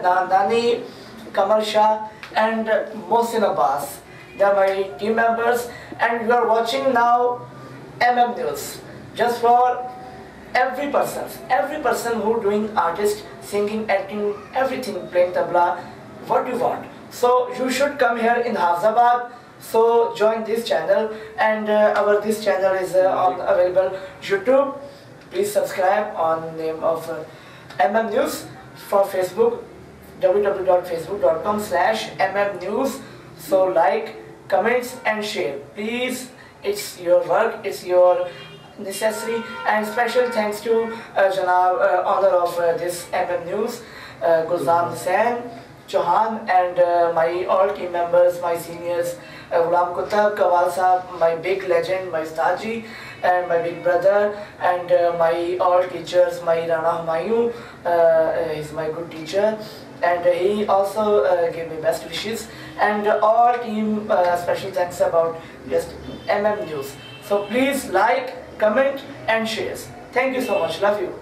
Dandani, Qamar Shah and Mohsin Abbas. They are my team members, and you are watching now News. Just for every person who doing artist, singing, acting, everything, playing tabla, what you want. So you should come here in Hafizabad. So join this channel, and this channel is available YouTube. Please subscribe on name of News for Facebook, www.facebook.com/mmnews. So like, comments and share. Please, it's your work, it's your necessary. And special thanks to owner of this News, Gulzar Hussain Chauhan, and my all team members, my seniors, Ghulam Kutab, Kawal Sahab, my big legend, my Staji, and my big brother, and my all teachers, my Rana Humayun is my good teacher, and he also gave me best wishes, and all team special thanks about just News. So please like, comment and share. Thank you so much. Love you.